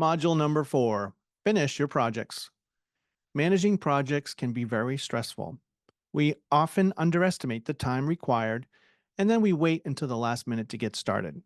Module number 4, finish your projects. Managing projects can be very stressful. We often underestimate the time required, and then we wait until the last minute to get started.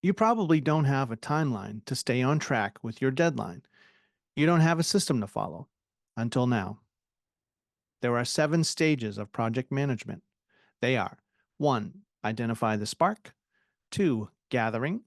You probably don't have a timeline to stay on track with your deadline. You don't have a system to follow. Until now. There are 7 stages of project management. They are 1. Identify the spark, 2. Gathering,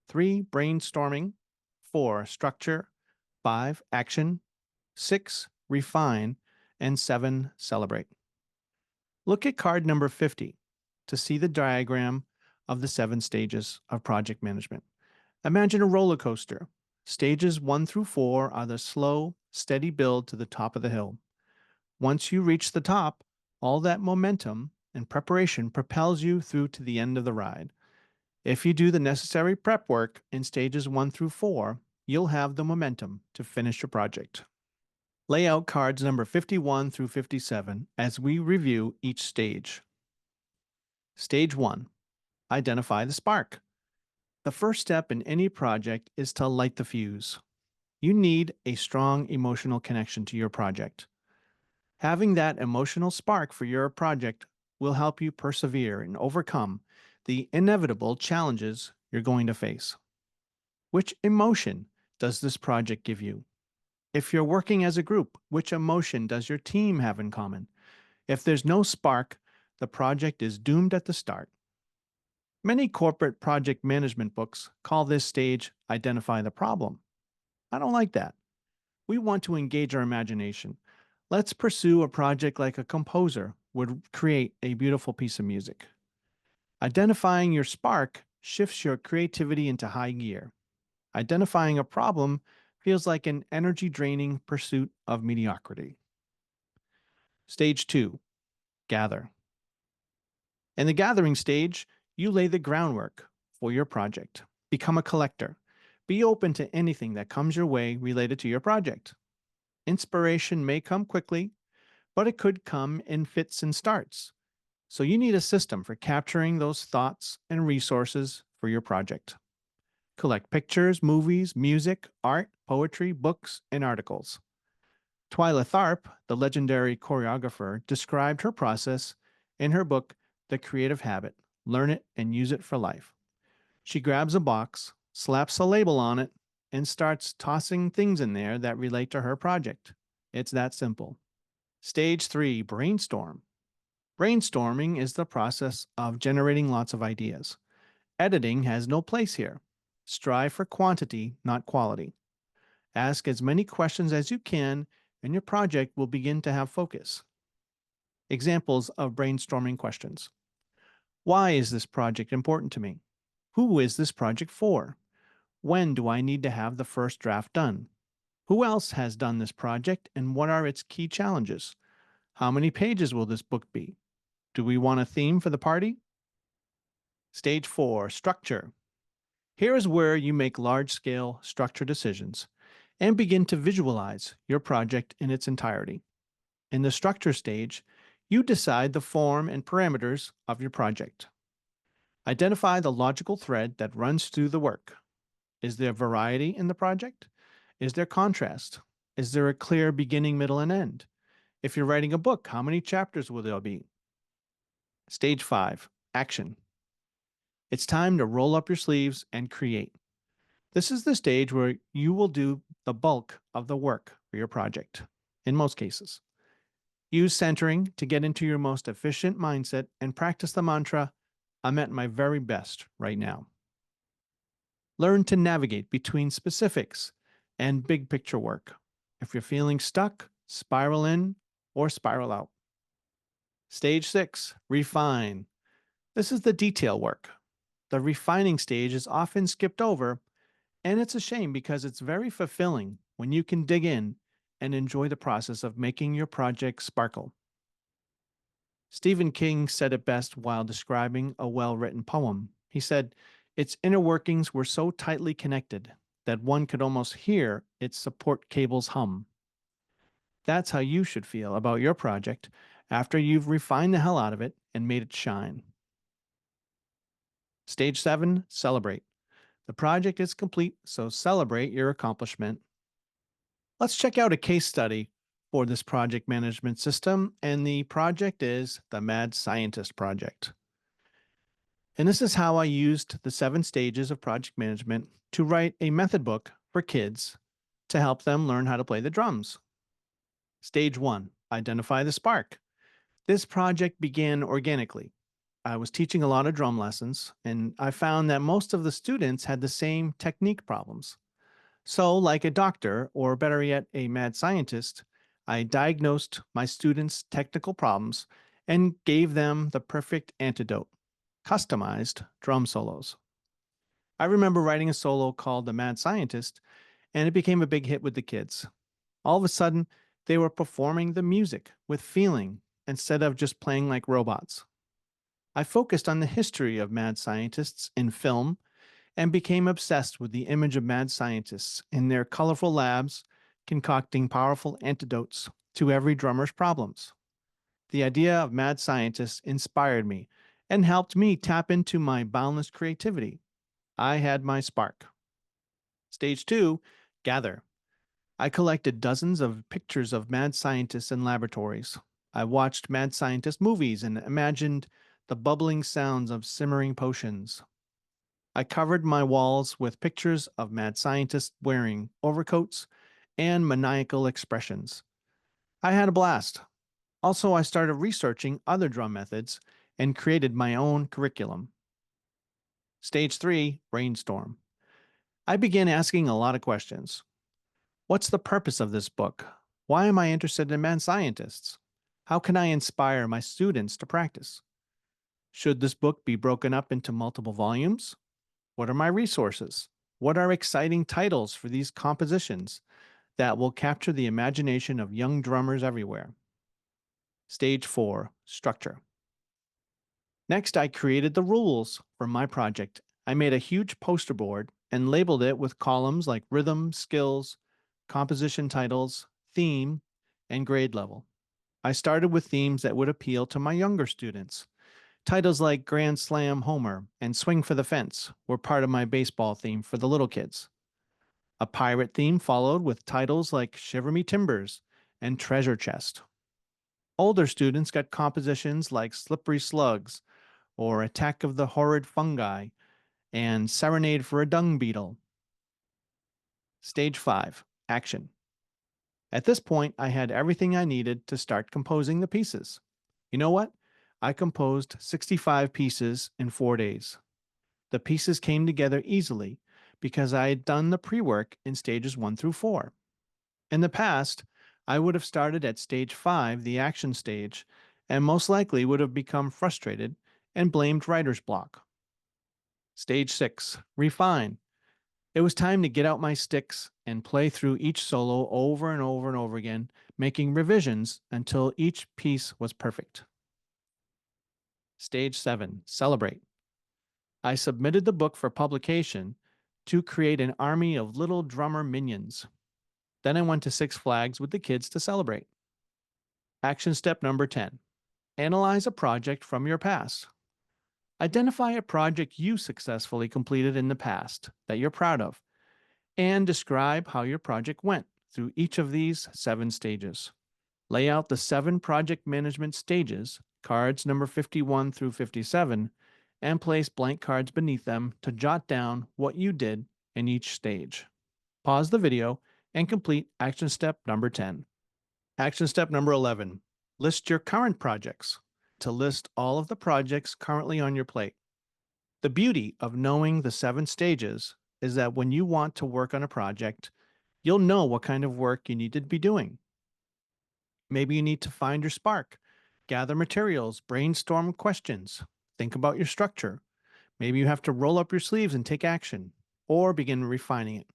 3. Brainstorming, 4. Structure, 5. Action, 6. Refine, and 7. Celebrate. Look at card number 50 to see the diagram of the 7 stages of project management. Imagine a roller coaster. Stages 1 through 4 are the slow, steady build to the top of the hill. Once you reach the top, all that momentum and preparation propels you through to the end of the ride. If you do the necessary prep work in stages 1 through 4, you'll have the momentum to finish your project. Lay out cards number 51 through 57 as we review each stage. Stage 1. Identify the spark. The first step in any project is to light the fuse. You need a strong emotional connection to your project. Having that emotional spark for your project will help you persevere and overcome the inevitable challenges you're going to face. Which emotion does this project give you? If you're working as a group, which emotion does your team have in common? If there's no spark, the project is doomed at the start. Many corporate project management books call this stage identify the problem. I don't like that. We want to engage our imagination. Let's pursue a project like a composer would create a beautiful piece of music. Identifying your spark shifts your creativity into high gear. Identifying a problem feels like an energy draining pursuit of mediocrity. Stage 2. Gather. In the gathering stage, you lay the groundwork for your project. Become a collector. Be open to anything that comes your way related to your project. Inspiration may come quickly, but it could come in fits and starts. So you need a system for capturing those thoughts and resources for your project. Collect pictures, movies, music, art, poetry, books, and articles. Twyla Tharp, the legendary choreographer, described her process in her book, The Creative Habit: Learn It and Use It for Life. She grabs a box, slaps a label on it, and starts tossing things in there that relate to her project. It's that simple. Stage 3, brainstorm. Brainstorming is the process of generating lots of ideas. Editing has no place here. Strive for quantity, not quality. Ask as many questions as you can, and your project will begin to have focus. Examples of brainstorming questions. Why is this project important to me? Who is this project for? When do I need to have the first draft done? Who else has done this project and what are its key challenges? How many pages will this book be? Do we want a theme for the party? Stage 4, structure. Here is where you make large-scale structure decisions and begin to visualize your project in its entirety. In the structure stage, you decide the form and parameters of your project. Identify the logical thread that runs through the work. Is there variety in the project? Is there contrast? Is there a clear beginning, middle, and end? If you're writing a book, how many chapters will there be? Stage 5, action. It's time to roll up your sleeves and create. This is the stage where you will do the bulk of the work for your project, in most cases. Use centering to get into your most efficient mindset and practice the mantra, I'm at my very best right now. Learn to navigate between specifics and big picture work. If you're feeling stuck, spiral in or spiral out. Stage 6, refine. This is the detail work. The refining stage is often skipped over, and it's a shame because it's very fulfilling when you can dig in and enjoy the process of making your project sparkle. Stephen King said it best while describing a well-written poem. He said, its inner workings were so tightly connected that one could almost hear its support cables hum. That's how you should feel about your project after you've refined the hell out of it and made it shine. Stage 7, celebrate. The project is complete, so celebrate your accomplishment. Let's check out a case study for this project management system, and the project is the Mad Scientist Project. And this is how I used the 7 stages of project management to write a method book for kids to help them learn how to play the drums. Stage 1, identify the spark. This project began organically. I was teaching a lot of drum lessons, and I found that most of the students had the same technique problems. So, like a doctor, or better yet, a mad scientist, I diagnosed my students' technical problems and gave them the perfect antidote: customized drum solos. I remember writing a solo called The Mad Scientist, and it became a big hit with the kids. All of a sudden, they were performing the music with feeling instead of just playing like robots. I focused on the history of mad scientists in film and became obsessed with the image of mad scientists in their colorful labs concocting powerful antidotes to every drummer's problems. The idea of mad scientists inspired me and helped me tap into my boundless creativity. I had my spark. Stage 2, gather. I collected dozens of pictures of mad scientists in laboratories. I watched mad scientist movies and imagined the bubbling sounds of simmering potions. I covered my walls with pictures of mad scientists wearing overcoats and maniacal expressions. I had a blast. Also, I started researching other drum methods and created my own curriculum. Stage 3, brainstorm. I began asking a lot of questions. What's the purpose of this book? Why am I interested in mad scientists? How can I inspire my students to practice? Should this book be broken up into multiple volumes? What are my resources? What are exciting titles for these compositions that will capture the imagination of young drummers everywhere? Stage 4, structure. Next, I created the rules for my project. I made a huge poster board and labeled it with columns like rhythm, skills, composition titles, theme, and grade level. I started with themes that would appeal to my younger students. Titles like Grand Slam Homer and Swing for the Fence were part of my baseball theme for the little kids. A pirate theme followed with titles like Shiver Me Timbers and Treasure Chest. Older students got compositions like Slippery Slugs or Attack of the Horrid Fungi and Serenade for a Dung Beetle. Stage 5, action. At this point, I had everything I needed to start composing the pieces. You know what? I composed 65 pieces in 4 days. The pieces came together easily because I had done the pre-work in stages 1 through 4. In the past, I would have started at stage 5, the action stage, and most likely would have become frustrated and blamed writer's block. Stage 6, refine. It was time to get out my sticks and play through each solo over and over and over again, making revisions until each piece was perfect. Stage 7, celebrate. I submitted the book for publication to create an army of little drummer minions. Then I went to Six Flags with the kids to celebrate. Action step number 10, analyze a project from your past. Identify a project you successfully completed in the past that you're proud of, and describe how your project went through each of these 7 stages. Lay out the 7 project management stages, cards number 51 through 57, and place blank cards beneath them to jot down what you did in each stage. Pause the video and complete action step number 10. Action step number 11, list your current projects. To list all of the projects currently on your plate. The beauty of knowing the 7 stages is that when you want to work on a project, you'll know what kind of work you need to be doing. Maybe you need to find your spark, gather materials, brainstorm questions, think about your structure. Maybe you have to roll up your sleeves and take action, or begin refining it.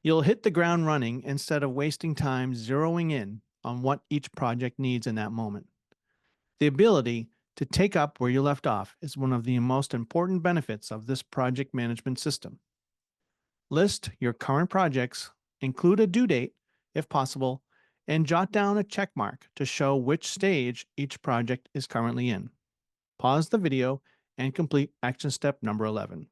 You'll hit the ground running instead of wasting time zeroing in on what each project needs in that moment. The ability to take up where you left off is one of the most important benefits of this project management system. List your current projects, include a due date if possible, and jot down a check mark to show which stage each project is currently in. Pause the video and complete action step number 11.